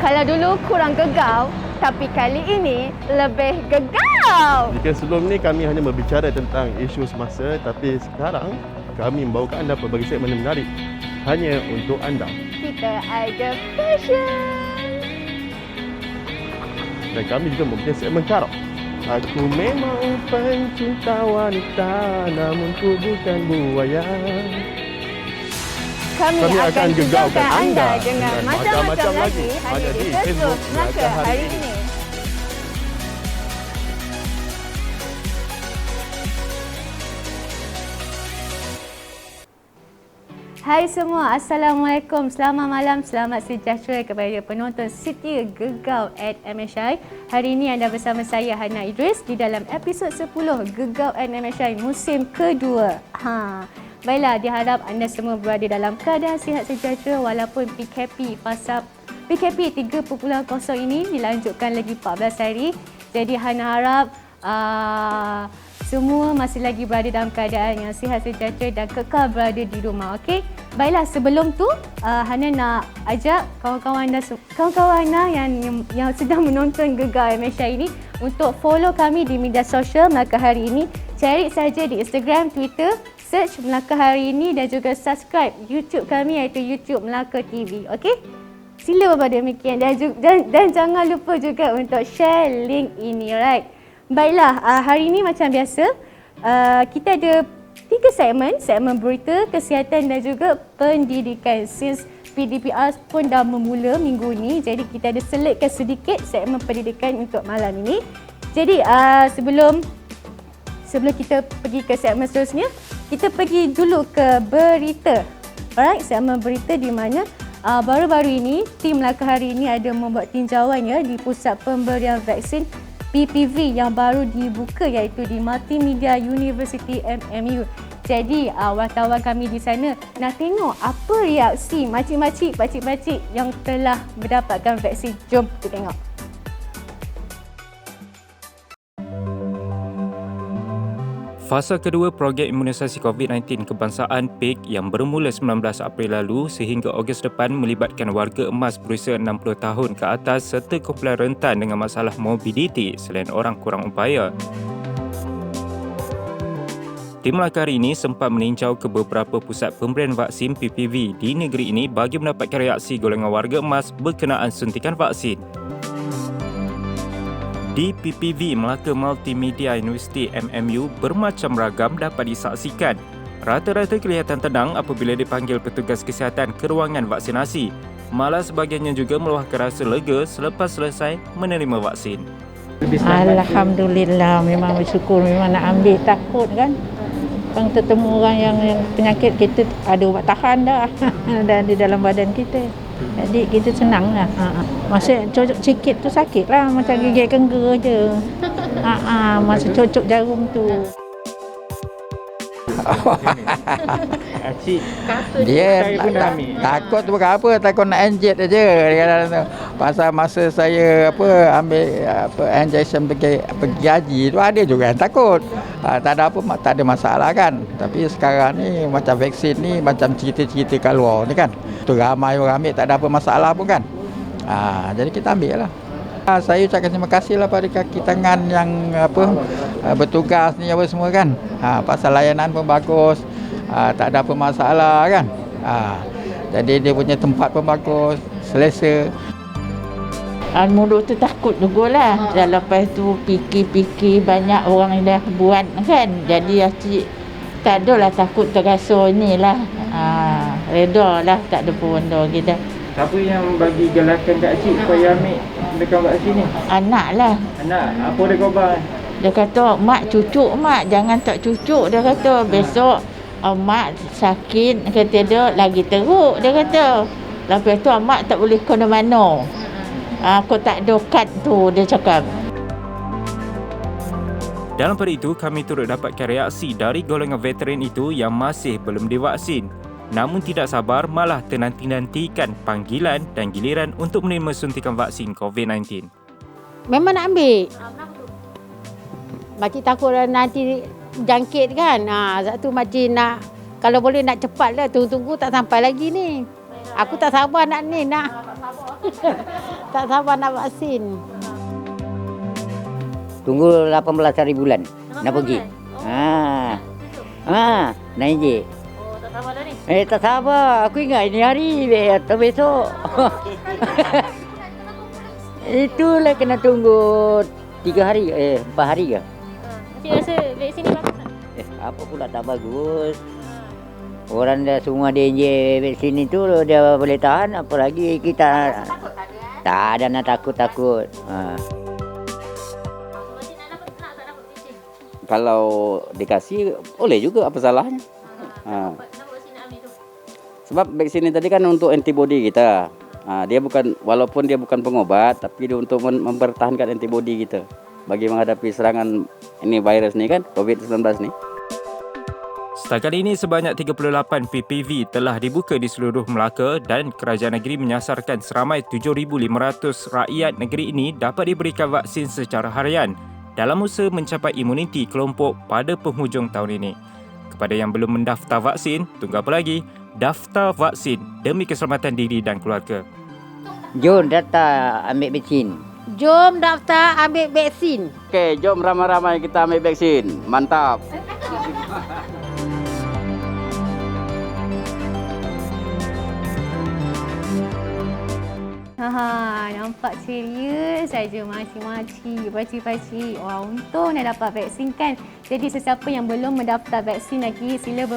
Kalau dulu kurang gegau, tapi kali ini lebih gegau. Jika sebelum ni kami hanya berbicara tentang isu semasa, tapi sekarang kami membawakan anda pelbagai segmen yang menarik hanya untuk anda. Kita ada fashion. Dan kami juga mempunyai segmen karak. Aku memang pencinta wanita, namun ku bukan buaya. Kami akan gegaukan anda dengan macam-macam macam-macam lagi hanya di Facebook Melaka hari ini. Hai semua, Assalamualaikum, selamat malam, selamat sejahtera kepada penonton setia Gegau at MSI. Hari ini anda bersama saya Hana Idris di dalam episod 10 Gegau at MSI musim kedua. Baiklah, diharap anda semua berada dalam keadaan sihat sejahtera walaupun PKP fasa PKP 3.0 ini dilanjutkan lagi 14 hari. Jadi Hana harap semua masih lagi berada dalam keadaan yang sihat sejahtera dan kekal berada di rumah, okey? Baiklah, sebelum tu Hana nak ajak kawan-kawan Hana yang sedang menonton Gegau MSI ini untuk follow kami di media sosial Melaka Hari Ini. Cari saja di Instagram, Twitter, search Melaka Hari Ini dan juga subscribe YouTube kami iaitu YouTube Melaka TV, okey? Sila pada demikian dan jangan lupa juga untuk share link ini, alright? Baiklah, hari ini macam biasa kita ada 3 segmen berita, kesihatan dan juga pendidikan. Since PDPR pun dah memula minggu ni, jadi kita ada selitkan sedikit segmen pendidikan untuk malam ini. Jadi sebelum kita pergi ke segmen seterusnya, kita pergi dulu ke berita. Alright, segmen berita di mana baru-baru ini tim Melaka Hari Ini ada membuat tinjauan di pusat pemberian vaksin PPV yang baru dibuka iaitu di Multimedia University MMU. Jadi wartawan kami di sana nak tengok apa reaksi makcik-makcik, pakcik-pakcik yang telah mendapatkan vaksin. Jom kita tengok. Fasa kedua program imunisasi COVID-19 kebangsaan PIK yang bermula 19 April lalu sehingga Ogos depan melibatkan warga emas berusia 60 tahun ke atas serta kumpulan rentan dengan masalah mobiliti selain orang kurang upaya. Tim Melaka Hari Ini sempat meninjau ke beberapa pusat pemberian vaksin PPV di negeri ini bagi mendapatkan reaksi golongan warga emas berkenaan suntikan vaksin. Di PPV Melaka Multimedia University MMU bermacam ragam dapat disaksikan. Rata-rata kelihatan tenang apabila dipanggil petugas kesihatan ke ruangan vaksinasi. Malah sebahagiannya juga meluahkan rasa lega selepas selesai menerima vaksin. Alhamdulillah, memang bersyukur, memang nak ambil, takut kan. Bang ketemu orang yang penyakit, kita ada ubat tahan dah dan di dalam badan kita. Jadi kita senang lah. Masa cocok sikit tu sakit lah, macam gigit kenggera je. Masa cocok jarum tu. Dia takut tu bukan apa, takut nak inject aja. Pasal masa saya ambil injection pergi haji tu ada juga yang takut. Tak ada masalah kan. Tapi sekarang ni macam vaksin ni macam cerita-cerita kat luar ni kan. Tu ramai orang ambil, tak ada apa masalah pun kan. Jadi kita ambil lah. Saya ucapkan terima kasih lah pada kaki tangan yang bertugas ni semua kan. Pasal layanan pun bagus. Tak ada apa masalah kan. Jadi dia punya tempat pun bagus, selesa. Mulut tu takut jugalah. Dan lepas tu fikir-fikir banyak orang yang dah buat kan. Jadi acik tak adalah takut terasa ni lah. Reda lah, tak ada pun benda kita. Siapa yang bagi galakan kat cik supaya ambil dekat vaksin ni? Anak lah. Anak, apa dia khabar? Dia kata, mak cucuk mak, jangan tak cucuk. Dia kata, besok mak sakit, kata dia lagi teruk. Dia kata, lepas tu mak tak boleh ke mana-mana. Aku tak ada kad tu, dia cakap. Dalam pada itu, kami turut dapatkan reaksi dari golongan veteran itu yang masih belum divaksin. Namun tidak sabar, malah ternanti-nantikan panggilan dan giliran untuk menerima suntikan vaksin COVID-19. Memang nak ambil. Makcik takut nanti jangkit kan. Satu makcik nak, kalau boleh nak cepat lah. Tunggu-tunggu tak sampai lagi ni. Aku tak sabar nak ni. tak sabar nak vaksin. Tunggu 18 hari bulan nak pergi. Nak enjek. Oh, tak sabar dah ni. Tak sabar. Aku ingat ini hari atau besok. Itulah kena tunggu 3 hari, 4 hari ke? Cik rasa vaksin ni bagus tak? Apa pula tak bagus. Orang dah semua dia injek vaksin itu dia boleh tahan, apalagi kita tak ada nak takut-takut. Kalau dikasih boleh juga, apa salahnya? Sebab vaksin ini tadi kan untuk antibody kita. Dia bukan, walaupun dia bukan pengobat, tapi dia untuk mempertahankan antibody kita bagi menghadapi serangan ini virus ni kan, COVID-19 ni. Setakat ini sebanyak 38 PPV telah dibuka di seluruh Melaka dan kerajaan negeri menyasarkan seramai 7,500 rakyat negeri ini dapat diberikan vaksin secara harian dalam usaha mencapai imuniti kelompok pada penghujung tahun ini. Kepada yang belum mendaftar vaksin, tunggu apa lagi? Daftar vaksin demi keselamatan diri dan keluarga. Jom daftar ambil vaksin. Jom daftar ambil vaksin. Okey, jom ramai-ramai kita ambil vaksin. Mantap. Nampak ceria saja pakcik-pakcik. Wah, untung nak dapat vaksin kan. Jadi sesiapa yang belum mendaftar vaksin lagi, sila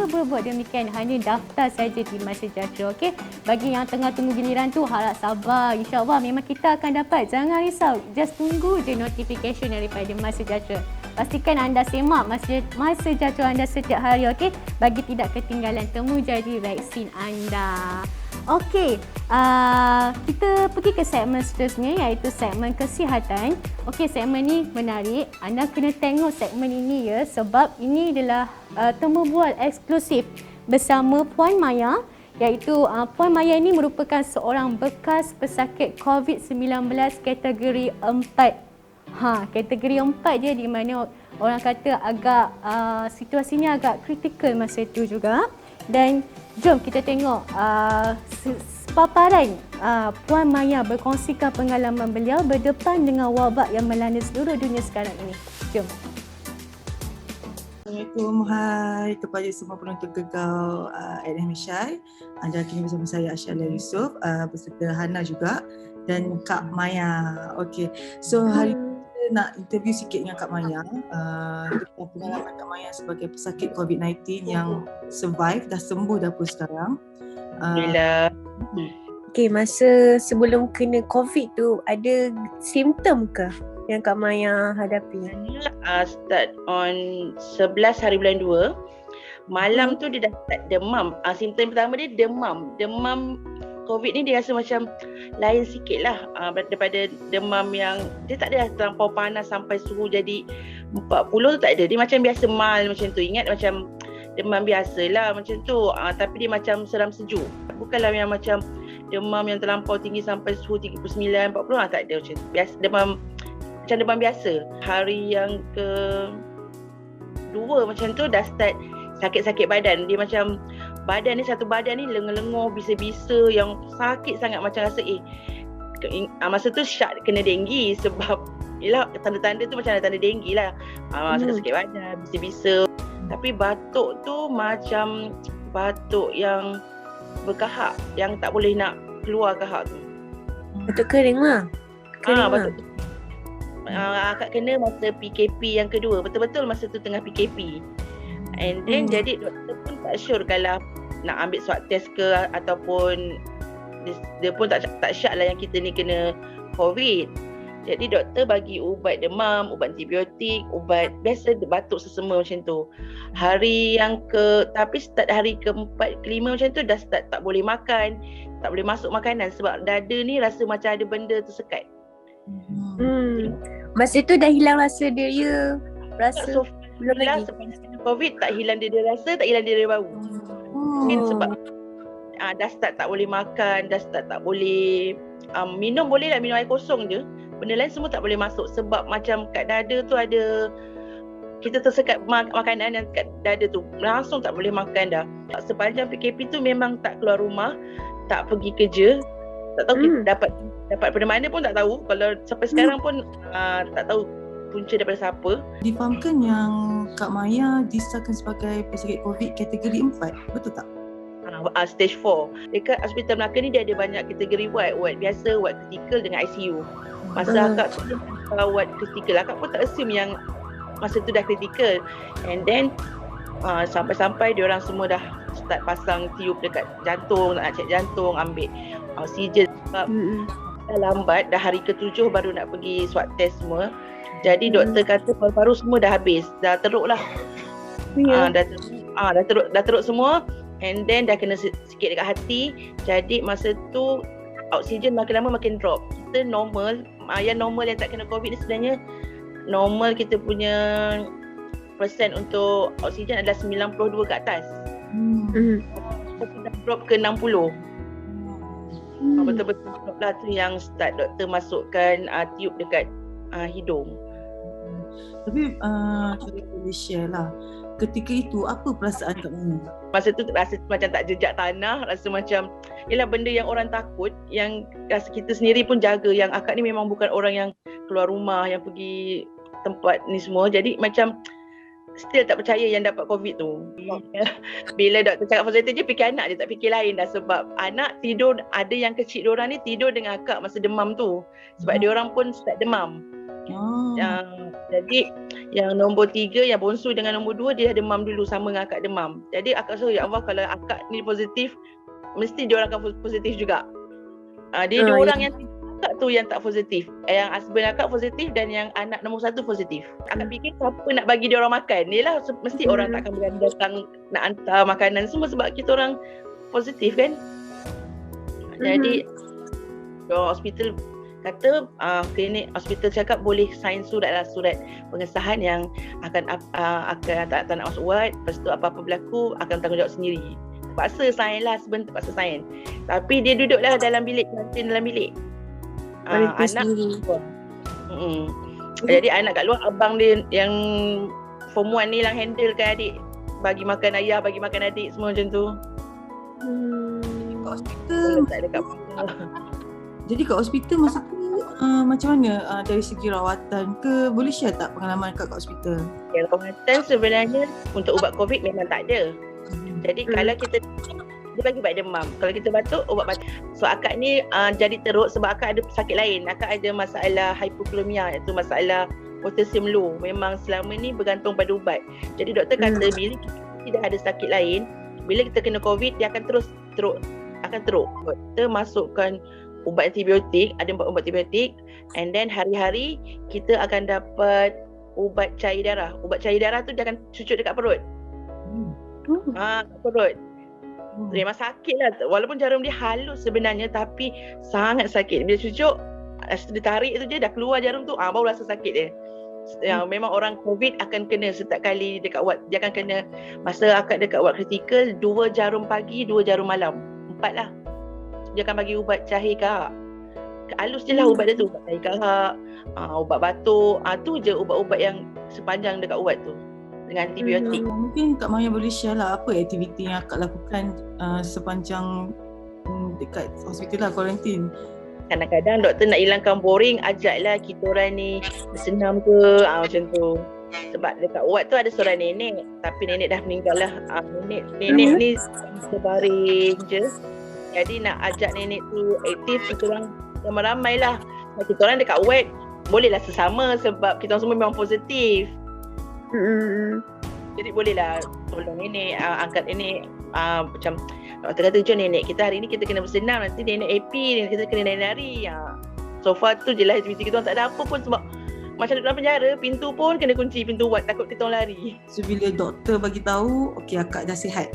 berbuat demikian. Hanya daftar saja di Masa Sejahtera. Okey. Bagi yang tengah tunggu giliran tu, harap sabar. InsyaAllah memang kita akan dapat. Jangan risau. Just tunggu je notification daripada Masa Sejahtera. Pastikan anda semak Masa Sejahtera anda setiap hari, okey? Bagi tidak ketinggalan temujanji vaksin anda. Okey, kita pergi ke segmen seterusnya, iaitu segmen kesihatan. Okey, segmen ni menarik. Anda kena tengok segmen ini ya, sebab ini adalah temu bual eksklusif bersama Puan Maya, iaitu Puan Maya ini merupakan seorang bekas pesakit COVID-19 kategori 4. Kategori 4 je, di mana orang kata agak situasinya agak kritikal masa itu juga. Dan jom kita tengok paparan Puan Maya berkongsikan pengalaman beliau berdepan dengan wabak yang melanda seluruh dunia sekarang ini. Jom. Assalamualaikum, hai kepada semua penonton Gegar Adam Syai. Anda kini bersama saya Asyalia Yusof beserta Hana juga dan Kak Maya. Okey, so hari ini nak interview sikit dengan Kak Maya. Tentang pengalaman Kak Maya sebagai pesakit COVID-19 yang survive, dah sembuh dah pun sekarang. Alhamdulillah. Okay, masa sebelum kena COVID tu ada simptom ke yang Kak Maya hadapi? Start on 11 hari bulan 2. Malam tu dia dah start demam. Simptom pertama dia demam. Demam COVID ni dia rasa macam lain sikit lah daripada demam yang dia tak ada terlampau panas sampai suhu jadi 40 tu tak ada. Dia macam biasa mild macam tu. Ingat macam demam biasa lah macam tu. Tapi dia macam seram sejuk. Bukanlah yang macam demam yang terlampau tinggi sampai suhu 39, 40 tak ada macam tu. Biasa demam macam demam biasa. Hari yang ke-2 macam tu dah start sakit-sakit badan. Dia macam badan ni, satu badan ni lenguh-lenguh, bisa-bisa yang sakit sangat, macam rasa masa tu syak kena denggi sebab yelah tanda-tanda tu macam tanda denggi lah. Sakit-sakit badan, bisa-bisa. Tapi batuk tu macam batuk yang berkahak, yang tak boleh nak keluar kahak tu. Batuk kering lah. Batuk akak kena masa PKP yang kedua. Betul-betul masa tu tengah PKP. And then jadi doktor pun tak sure kalau nak ambil swab test ke ataupun dia pun tak syak lah yang kita ni kena COVID. Jadi doktor bagi ubat demam, ubat antibiotik, ubat biasa batuk sesama macam tu. Tapi start hari ke-4, ke-5 macam tu dah start tak boleh makan, tak boleh masuk makanan sebab dada ni rasa macam ada benda tersekat. Masa tu dah hilang rasa dia, rasa belum lagi. COVID tak hilang dia rasa, tak hilang dia bau. Mungkin sebab dah start tak boleh makan, dah start tak boleh minum, boleh lah minum air kosong je. Benda lain semua tak boleh masuk sebab macam kat dada tu ada, kita tersekat makanan yang kat dada tu, langsung tak boleh makan dah. Sepanjang PKP tu memang tak keluar rumah, tak pergi kerja, tak tahu kita dapat dapat daripada mana pun tak tahu. Kalau sampai sekarang pun tak tahu punca daripada siapa. Difahamkan yang Kak Maya disahkan sebagai pesakit COVID kategori 4, betul tak? Stage 4. Dekat Hospital Melaka ni dia ada banyak kategori ward biasa, ward kritikal dengan ICU. Masa akak tu ward kritikal, akak pun tak assume yang masa tu dah kritikal. And then sampai-sampai diorang semua dah start pasang tiup dekat jantung, nak cek jantung, ambil oksigen. Sebab dah lambat, dah hari ke-7 baru nak pergi swab test semua. Jadi doktor kata paru-paru semua dah habis, dah teruk lah. Dah teruk semua. And then dah kena sikit dekat hati. Jadi masa tu oksigen makin lama makin drop. Kita normal, yang normal yang tak kena COVID ni sebenarnya normal kita punya persen untuk oksigen adalah 92 ke atas. Kita dah drop ke 60. Betul-betul drop lah tu yang start doktor masukkan tiup dekat hidung. Tapi kita boleh share lah, ketika itu apa perasaan Kak Maya? Masa tu rasa macam tak jejak tanah, rasa macam ialah benda yang orang takut, yang rasa kita sendiri pun jaga, yang akak ni memang bukan orang yang keluar rumah, yang pergi tempat ni semua. Jadi macam still tak percaya yang dapat COVID tu. Bila doktor cakap positif je, fikir anak je, tak fikir lain dah. Sebab anak tidur, ada yang kecil diorang ni tidur dengan akak masa demam tu. Sebab diorang pun start demam. Jadi yang nombor 3, yang bonsu dengan nombor 2, dia demam dulu sama dengan akak demam. Jadi akak rasa, ya Allah, kalau akak ni positif, mesti diorang akan positif juga. Dia dua orang yang akak tu yang tak positif. Yang husband akak positif dan yang anak nombor 1 positif. Akak fikir siapa nak bagi diorang makan? Yelah, mesti orang tak akan berani datang nak hantar makanan semua sebab kita orang positif kan. Jadi hospital kata klinik hospital cakap boleh sign surat pengesahan yang akan tak nak masuk ward. Lepas tu apa-apa berlaku akan tanggungjawab sendiri. Terpaksa sign lah, sebentar terpaksa sign. Tapi dia duduklah dalam bilik, karantin dalam bilik. Anak jadi anak kat luar, abang dia yang form 1 ni lah handle kan adik, bagi makan ayah, bagi makan adik, semua macam tu. Kat hospital tak ada kat mana. Jadi kat hospital masa tu macam mana dari segi rawatan ke? Boleh share tak pengalaman kat hospital? Yang rawatan sebenarnya untuk ubat COVID memang tak ada. Jadi kalau kita, dia bagi ubat demam. Kalau kita batuk, ubat batuk. So akak ni jadi teruk sebab akak ada sakit lain. Akak ada masalah hypokalemia, iaitu masalah potassium low. Memang selama ni bergantung pada ubat. Jadi doktor kata bila kita tidak ada sakit lain, bila kita kena COVID, dia akan terus teruk. Doktor masukkan ubat antibiotik, ada 4 ubat antibiotik, and then hari-hari kita akan dapat ubat cair darah. Ubat cair darah tu dia akan cucuk dekat perut. Perut. Memang sakit lah. Walaupun jarum dia halus sebenarnya, tapi sangat sakit. Bila cucuk, dia tarik tu je, dah keluar jarum tu, baru rasa sakit dia. Memang orang COVID akan kena setiap kali dekat ward. Dia akan kena, masa akak dekat ward kritikal, 2 jarum pagi, 2 jarum malam. 4 lah. Dia akan bagi ubat cair kahak. Halus je lah ubat dia tu. Ubat cair kahak, ubat batuk. Tu je ubat-ubat yang sepanjang dekat ward tu. Dengan antibiotik. Mungkin Kak Maya boleh share lah apa aktiviti yang akak lakukan sepanjang dekat hospital lah, kuarantin. Kadang-kadang doktor nak hilangkan boring, ajaklah kita orang ni bersenam ke, macam tu. Sebab dekat ward tu ada seorang nenek, tapi nenek dah meninggal lah. Nenek ni sebaring je. Jadi nak ajak nenek tu aktif, kita orang ramai-ramai lah. Kita orang dekat ward bolehlah sesama sebab kita orang semua memang positif. Jadi bolehlah tolong nenek, angkat nenek. Macam doktor kata, jom nenek kita hari ni kita kena bersenam, nanti nenek happy, nenek kita kena nari-nari. So far tu je lah aktiviti kita orang, tak ada apa pun sebab macam dalam penjara, pintu pun kena kunci, pintu ward, takut kita orang lari. So bila doktor bagi tahu, okey akak dah sihat,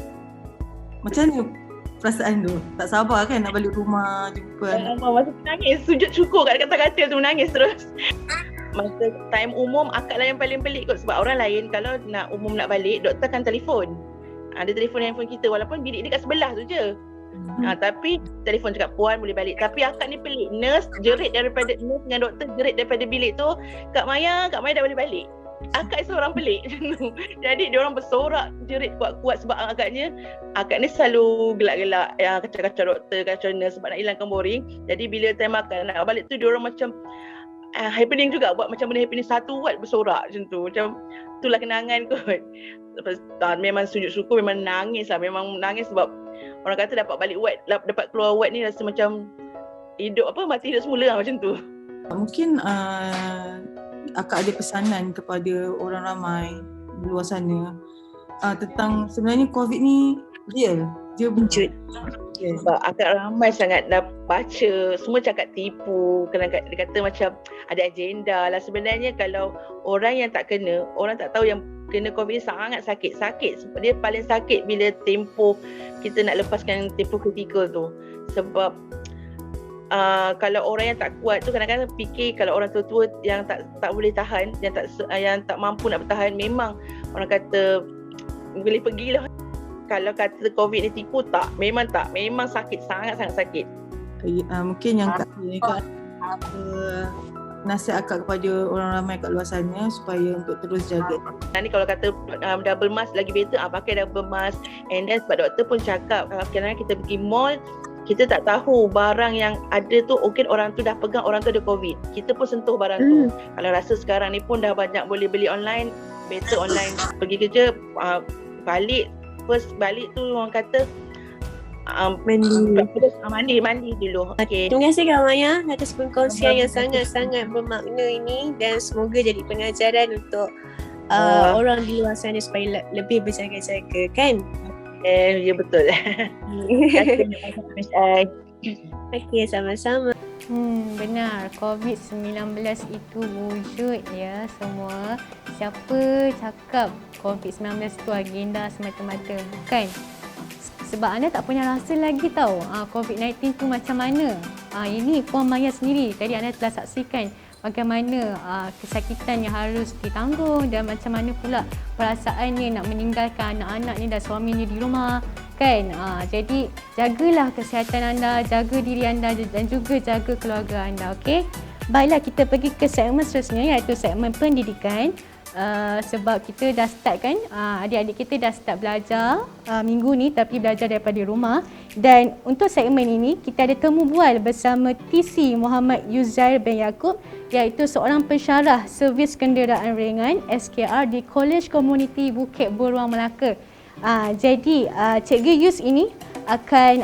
macam mana perasaan tu? Tak sabar kan nak balik rumah jumpa anak? Masa tu nangis, sujud syukur kat atas katil tu, nangis terus. Masa time umum akak lah yang paling pelik kot, sebab orang lain kalau nak umum nak balik, doktor akan telefon. Dia telefon handphone kita walaupun bilik dia kat sebelah tu je. Tapi telefon cakap puan boleh balik. Tapi akak ni pelik, nurse dengan doktor jerit daripada bilik tu, Kak Maya dah boleh balik. akak seorang pelik macam tu. Jadi dia orang bersorak jerit kuat-kuat sebab agaknya akak ni selalu gelak-gelak, kacau-kacau doktor, kacau nurse sebab nak hilangkan boring. Jadi bila time makan nak balik tu dia orang macam happening juga, buat macam benda happening satu wad bersorak macam tu. Macam itulah kenangan kot. Lepas memang sujud syukur, memang nangis lah, memang nangis sebab orang kata dapat balik wad, dapat keluar wad ni rasa macam hidup mati hidup semula lah, macam tu. Mungkin akak ada pesanan kepada orang ramai di luar sana tentang sebenarnya COVID ni real, dia wujud. Sebab akak ramai sangat dah baca, semua cakap tipu, dia kata macam ada agenda lah. Sebenarnya kalau orang yang tak kena, orang tak tahu yang kena COVID ni sangat sakit. Sebab dia paling sakit bila tempoh kita nak lepaskan tempoh kritikal tu. Sebab kalau orang yang tak kuat tu kadang-kadang fikir kalau orang tua-tua yang tak boleh tahan, yang tak mampu nak bertahan, memang orang kata boleh pergilah. Kalau kata COVID ni tipu, tak, memang sakit, sangat-sangat sakit. Mungkin yang nasihat akak kepada orang ramai kat luar sana supaya untuk terus jaga. Nanti kalau kata double mask lagi better, pakai double mask. And then sebab doktor pun cakap kadang-kadang kita pergi mall, kita tak tahu barang yang ada tu mungkin orang tu dah pegang, orang tu ada COVID. Kita pun sentuh barang tu. Kalau rasa sekarang ni pun dah banyak boleh beli online, better online. Pergi kerja, first balik tu orang kata mandi dulu. Okay. Terima kasih Kak Maya atas perkongsian yang sangat-sangat bermakna ini, dan semoga jadi pengajaran untuk orang di luar sana supaya lebih berjaga-jaga, kan? Ya betul. Okey, sama-sama. Benar, COVID-19 itu wujud ya semua. Siapa cakap COVID-19 itu agenda semata-mata? Bukan. Sebab anda tak punya rasa lagi tahu COVID-19 tu macam mana. Ini Puan Maya sendiri tadi anda telah saksikan bagaimana kesakitan yang harus ditanggung dan macam mana pula perasaannya nak meninggalkan anak-anaknya dan suaminya di rumah, kan? Jadi jagalah kesihatan anda, jaga diri anda dan juga jaga keluarga anda, okey? Baiklah, kita pergi ke segmen seterusnya iaitu segmen pendidikan. Sebab kita dah start kan, adik-adik kita dah start belajar minggu ni tapi belajar daripada rumah. Dan untuk segmen ini kita ada temu bual bersama TC Muhammad Yuzair bin Yaakob, iaitu seorang pensyarah servis kenderaan ringan SKR di College Community Bukit Beruang Melaka. Jadi Cikgu Yus ini akan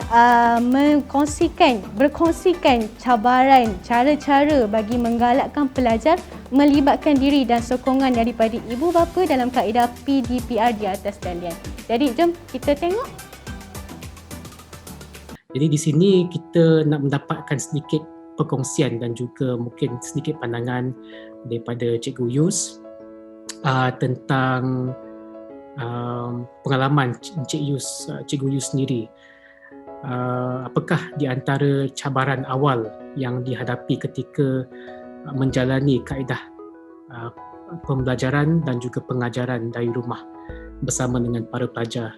berkongsikan cabaran, cara-cara bagi menggalakkan pelajar melibatkan diri dan sokongan daripada ibu bapa dalam kaedah PDPR di atas talian. Jadi jom kita tengok. Jadi di sini kita nak mendapatkan sedikit perkongsian dan juga mungkin sedikit pandangan daripada Cikgu Yus tentang pengalaman Cikgu Yus sendiri. Apakah di antara cabaran awal yang dihadapi ketika menjalani kaedah pembelajaran dan juga pengajaran dari rumah bersama dengan para pelajar,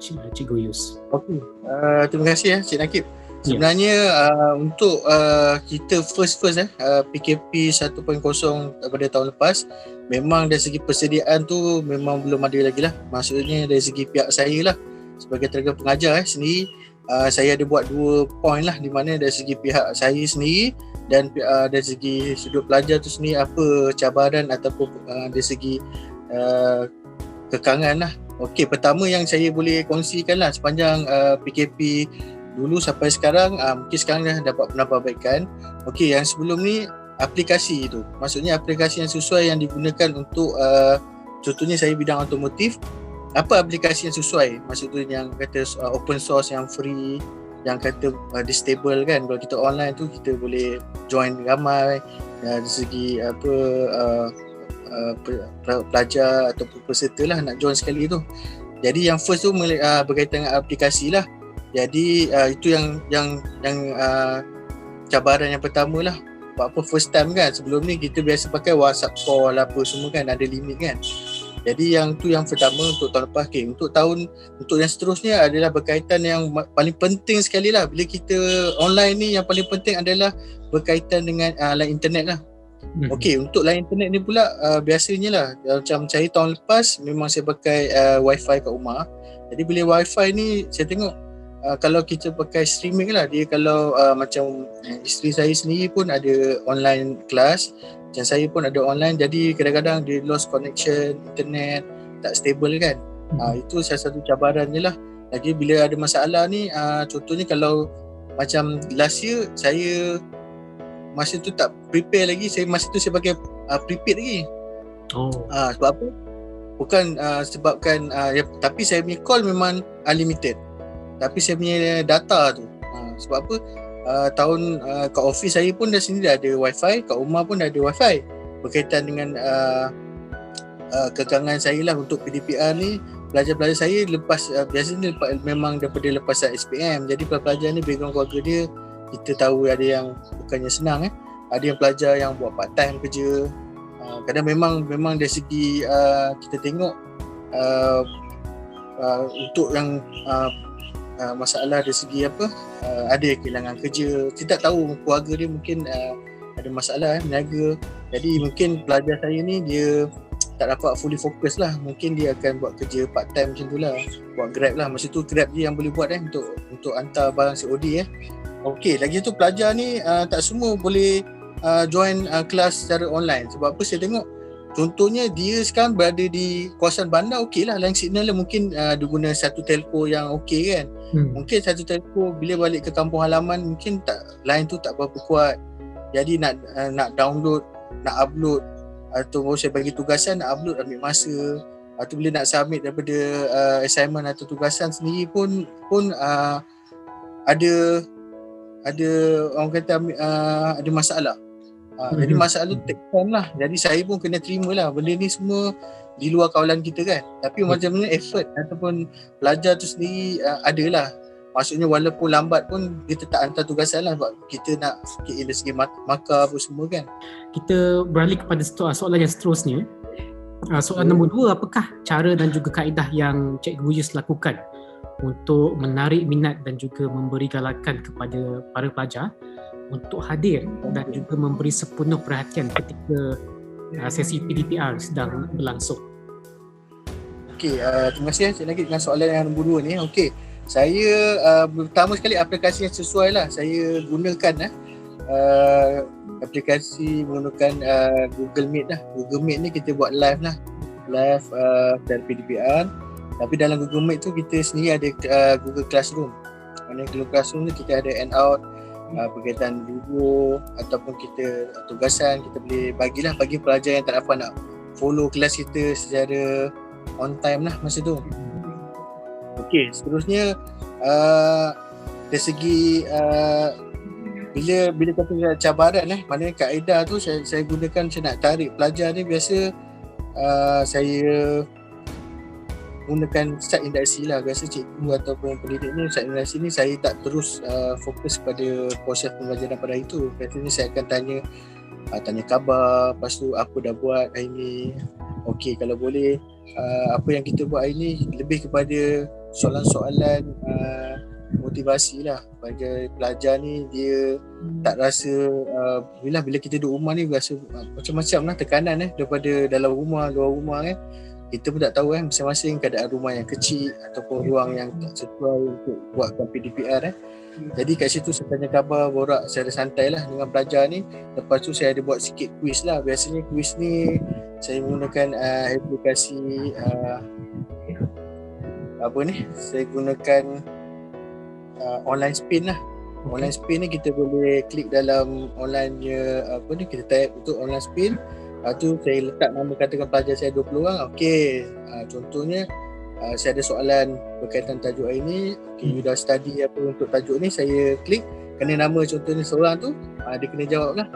Cikgu Yus? Okey, terima kasih Cik Nakib. Sebenarnya untuk kita first PKP 1.0 pada tahun lepas, memang dari segi persediaan tu memang belum ada lagi lah. Maksudnya dari segi pihak saya lah sebagai tenaga pengajar sendiri, saya ada buat 2 point lah, di mana dari segi pihak saya sendiri dan dari segi sudut pelajar tu sendiri apa cabaran ataupun dari segi kekangan lah. Okey, pertama yang saya boleh kongsikan lah sepanjang PKP dulu sampai sekarang, mungkin sekarang dah dapat penambahbaikan. Okey, yang sebelum ni aplikasi tu, maksudnya aplikasi yang sesuai yang digunakan untuk contohnya saya bidang otomotif, apa aplikasi yang sesuai, maksudnya yang kata open source, yang free, yang kata stable kan. Kalau kita online tu kita boleh join ramai dari segi pelajar ataupun peserta lah nak join sekali tu. Jadi yang first tu berkaitan dengan aplikasi lah. Jadi itu yang cabaran yang pertama lah. Apa first time kan, sebelum ni kita biasa pakai WhatsApp call apa semua kan, ada limit kan. Jadi yang tu yang pertama untuk tahun lepas. Okay, untuk yang seterusnya adalah berkaitan yang paling penting sekali lah. Bila kita online ni, yang paling penting adalah berkaitan dengan line internet lah. Okey, untuk line internet ni pula biasanya lah macam saya tahun lepas memang saya pakai wifi kat rumah. Jadi bila wifi ni saya tengok kalau kita pakai streaming lah, dia kalau macam isteri saya sendiri pun ada online class, macam saya pun ada online, jadi kadang-kadang dia lost connection internet, tak stable kan. Itu salah satu cabaran je lah. Lagi bila ada masalah ni, contohnya kalau macam last year saya masa tu tak prepare lagi, masa tu saya pakai prepaid lagi. Sebab apa? Bukan sebabkan tapi saya punya call memang unlimited. Tapi saya punya data tu sebab apa? Tahun kat office saya pun dah sini dah ada wifi, kat rumah pun dah ada wifi. Berkaitan dengan kekangan saya lah untuk PDPR ni, pelajar-pelajar saya lepas biasanya memang daripada lepasan SPM. Jadi pelajar ni background keluarga dia, kita tahu ada yang bukannya senang ada yang pelajar yang buat part time kerja. Kadang memang dari segi kita tengok untuk yang masalah dari segi ada kehilangan kerja, kita tak tahu keluarga dia mungkin ada masalah meniaga. Jadi mungkin pelajar saya ni dia tak dapat fully fokus lah, mungkin dia akan buat kerja part time macam tu lah, buat Grab lah. Masa tu Grab dia yang boleh buat untuk hantar barang COD Okey, lagi tu pelajar ni tak semua boleh join kelas secara online. Sebab apa saya tengok contohnya dia sekarang berada di kawasan bandar, okey lah line signal lah, mungkin dia guna satu telco yang okey kan. Mungkin satu telco bila balik ke kampung halaman mungkin line tu tak berapa kuat. Jadi nak download, nak upload atau saya bagi tugasan nak upload ambil masa. Atau bila nak submit daripada assignment atau tugasan sendiri pun ada orang kata ada masalah. Jadi masalah tu take time lah. Jadi saya pun kena terima lah, benda ni semua di luar kawalan kita kan. Tapi macam mana effort ataupun pelajar tu sendiri adalah. Maksudnya walaupun lambat pun dia tetap hantar tugasan lah, sebab kita nak dari segi markah apa semua kan. Kita beralih kepada soalan yang seterusnya. Soalan nombor 2, apakah cara dan juga kaedah yang Cikgu Yus lakukan untuk menarik minat dan juga memberi galakan kepada para pelajar untuk hadir dan juga memberi sepenuh perhatian ketika sesi PDPR sedang berlangsung? Okey, terima kasih lagi dengan soalan yang nombor 2 ni. Okey, saya pertama sekali aplikasi yang sesuai lah saya gunakan aplikasi menggunakan Google Meet lah. Google Meet ni kita buat live dari PDPR. Tapi dalam Google Meet tu kita sendiri ada Google Classroom. Mana Google Classroom ni kita ada handout berkaitan video ataupun kita tugasan, kita boleh bagi pelajar yang tak dapat nak follow kelas kita secara on time lah masa tu. Okey, seterusnya dari segi bila kata cabaran maknanya kaedah tu saya gunakan, saya nak tarik pelajar ni biasa saya gunakan start induksi lah. Biasa cikgu ataupun pendidik ni start induksi ni saya tak terus fokus pada proses pembelajaran pada hari tu. Biasanya saya akan tanya khabar, lepas tu apa dah buat hari ni. Okey, kalau boleh apa yang kita buat hari ni, lebih kepada soalan-soalan motivasi lah bagi pelajar ni. Dia tak rasa bila kita duduk rumah ni rasa macam-macam lah tekanan daripada dalam rumah, luar rumah kan. Kita pun tak tahu masing-masing keadaan rumah yang kecil ataupun ruang yang tak sesuai untuk buatkan PDPR Jadi kat situ saya tanya khabar, borak secara santai lah dengan pelajar ni. Lepas tu saya ada buat sikit quiz lah. Biasanya quiz ni saya menggunakan aplikasi saya gunakan online spin lah. Online spin ni kita boleh klik dalam online kita type untuk online spin. Lepas tu saya letak nama, katakan pelajar saya 20 orang. Okey, contohnya saya ada soalan berkaitan tajuk hari ni. Okay, you dah study apa untuk tajuk ni, saya klik kena nama contohnya seorang tu, dia kena jawab lah.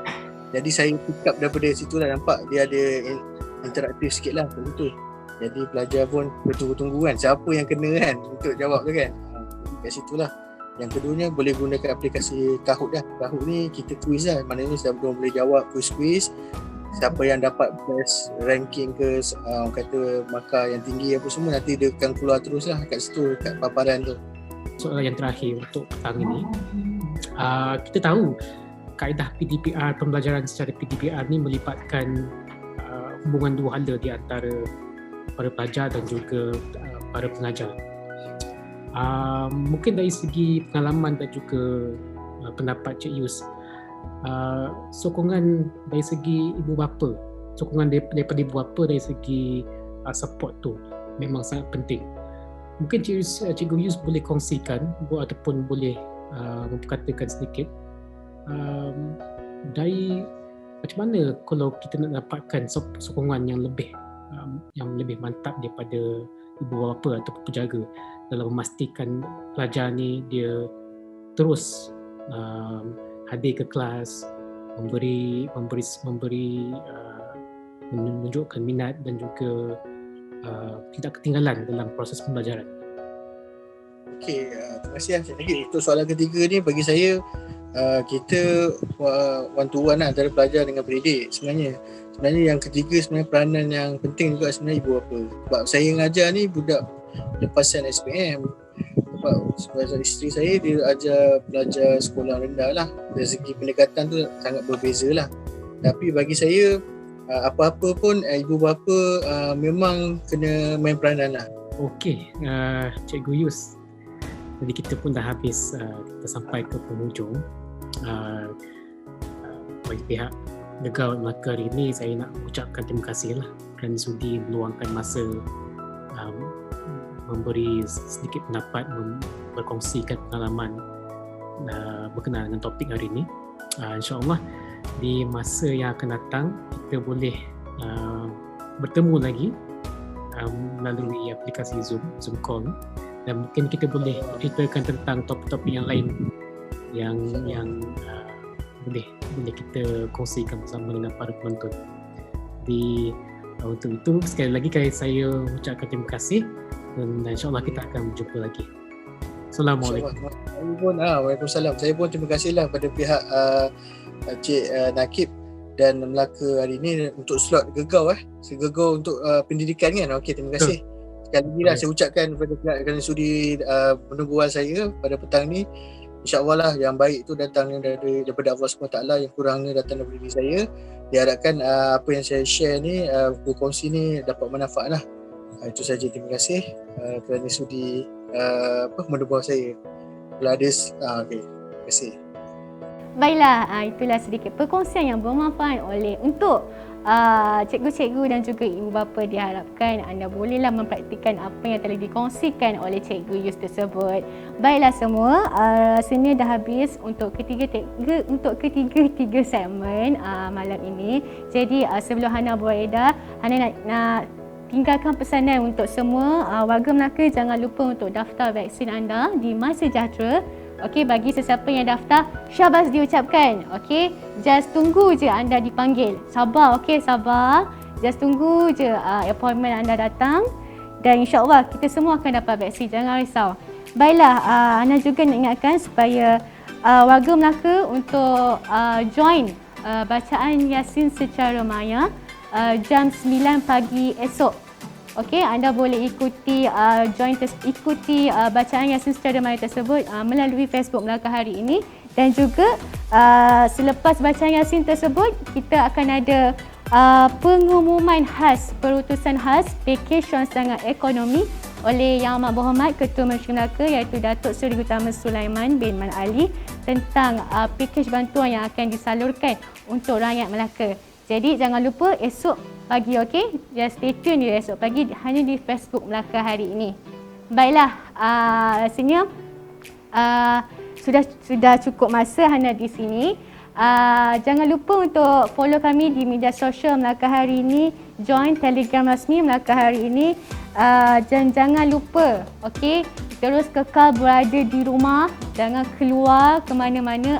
Jadi saya pick up daripada situ lah, nampak dia ada interaktif sikit lah macam tu. Jadi pelajar pun bertunggu-tunggu kan siapa yang kena kan untuk jawab tu kan. Kat situ lah. Yang keduanya boleh gunakan aplikasi Kahoot lah. Kahoot ni kita quiz lah, maknanya siapa boleh jawab quiz-quiz. Siapa yang dapat best ranking ke orang kata markah yang tinggi apa semua, nanti dia akan keluar terus lah kat situ, kat paparan tu. Soalan yang terakhir untuk petang ini, kita tahu kaedah PDPR, pembelajaran secara PDPR ni melibatkan hubungan dua hala di antara para pelajar dan juga para pengajar. Mungkin dari segi pengalaman dan juga pendapat Cik Yus, sokongan dari segi ibu bapa, sokongan daripada ibu bapa dari segi support tu memang sangat penting. Mungkin Cikgu Yus boleh kongsikan ataupun boleh memperkatakan sedikit dari macam mana kalau kita nak dapatkan sokongan yang lebih mantap daripada ibu bapa atau penjaga dalam memastikan pelajar ni dia terus hadir ke kelas, menunjukkan minat dan juga tidak ketinggalan dalam proses pembelajaran. Okey, terima kasih Encik Nagib. Untuk soalan ketiga ni bagi saya kita one to one antara pelajar dengan pendidik. Sebenarnya yang ketiga sebenarnya peranan yang penting juga sebenarnya ibu bapa. Sebab saya mengajar ni budak lepasan SPM. Sebab isteri saya dia ajar pelajar sekolah rendah lah. Dari segi pendekatan tu sangat berbeza lah. Tapi bagi saya apa-apa pun ibu bapa memang kena main peranan lah. Okey, Cikgu Yus, jadi kita pun dah habis, kita sampai ke penghujung. Bagi pihak Gegau Melaka hari ini, saya nak ucapkan terima kasih lah kerana sudi meluangkan masa memberi sedikit pendapat, berkongsikan pengalaman berkenaan dengan topik hari ini. InsyaAllah di masa yang akan datang kita boleh bertemu lagi melalui aplikasi Zoom call, dan mungkin kita boleh ceritakan tentang topik-topik yang lain yang boleh kita kongsikan bersama dengan para penonton. Untuk itu sekali lagi saya ucapkan terima kasih dan insyaAllah kita akan berjumpa lagi. Assalamualaikum. Waalaikumsalam. Saya pun terima kasihlah pada pihak Cik Nagib dan Melaka hari ini untuk slot Gegau Gegau untuk pendidikan kan. Okey, terima kasih. Sekali lagi lah saya ucapkan kepada pihak kerana sudi menunggu saya pada petang ni. InsyaAllah lah yang baik itu datang daripada Allah SWT, yang kurangnya datang daripada diri saya. Diharapkan apa yang saya share ni, berkongsi ni dapat manfaat lah. Itu saja, terima kasih kerana sudi mendengar saya. Kalau ada, okay. Terima kasih. Baiklah, itulah sedikit perkongsian yang bermanfaat untuk cikgu-cikgu dan juga ibu bapa. Diharapkan anda bolehlah mempraktikkan apa yang telah dikongsikan oleh Cikgu Yus tersebut. Baiklah semua, rasanya dah habis untuk ketiga segmen malam ini. Jadi sebelum Hana beredah, Hana nak tinggalkan pesanan untuk semua warga Melaka, jangan lupa untuk daftar vaksin anda di MySejahtera. Okey, bagi sesiapa yang daftar, syabas diucapkan. Okey, just tunggu je anda dipanggil. Sabar, okey, sabar. Just tunggu je appointment anda datang dan insya-Allah kita semua akan dapat vaksin. Jangan risau. Baiklah, Ana juga nak ingatkan supaya warga Melaka untuk join bacaan Yasin secara maya jam 9 pagi esok. Okey, anda boleh ikuti bacaan Yasin secara maya tersebut melalui Facebook Melaka hari ini, dan juga selepas bacaan Yasin tersebut kita akan ada pengumuman khas, perutusan khas pakej rancangan ekonomi oleh Yang Amat Berhormat Ketua Malaysia Melaka iaitu Datuk Seri Utama Sulaiman bin Man Ali tentang pakej bantuan yang akan disalurkan untuk rakyat Melaka. Jadi jangan lupa esok pagi, okey? Just stay tune dia esok pagi hanya di Facebook Melaka hari ini. Baiklah, rasanya sudah cukup masa Hana di sini. Jangan lupa untuk follow kami di media sosial Melaka hari ini, join Telegram rasmi Melaka hari ini. Dan jangan lupa, okey, terus kekal berada di rumah, jangan keluar ke mana-mana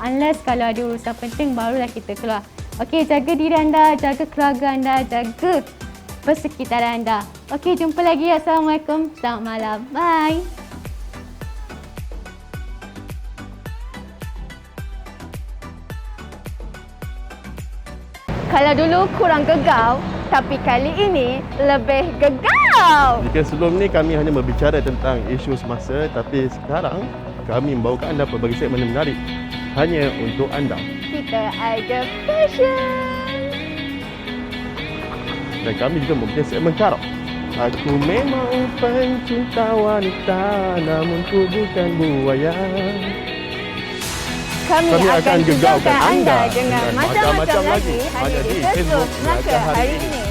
unless kalau ada urusan penting barulah kita keluar. Okey, jaga diri anda, jaga keluarga anda, jaga persekitaran anda. Okey, jumpa lagi. Assalamualaikum. Selamat malam. Bye. Kalau dulu kurang gegau, tapi kali ini lebih gegau. Jika sebelum ni kami hanya berbicara tentang isu semasa, tapi sekarang kami membawakan anda pelbagai segmen yang menarik. hanya untuk anda. Kita ada fashion. Dan kami juga mempunyai segmen Karok. Aku memang pencinta wanita, namun ku bukan buaya. Kami akan gegarkan anda dengan macam-macam lagi hanya di Facebook Melaka hari ini.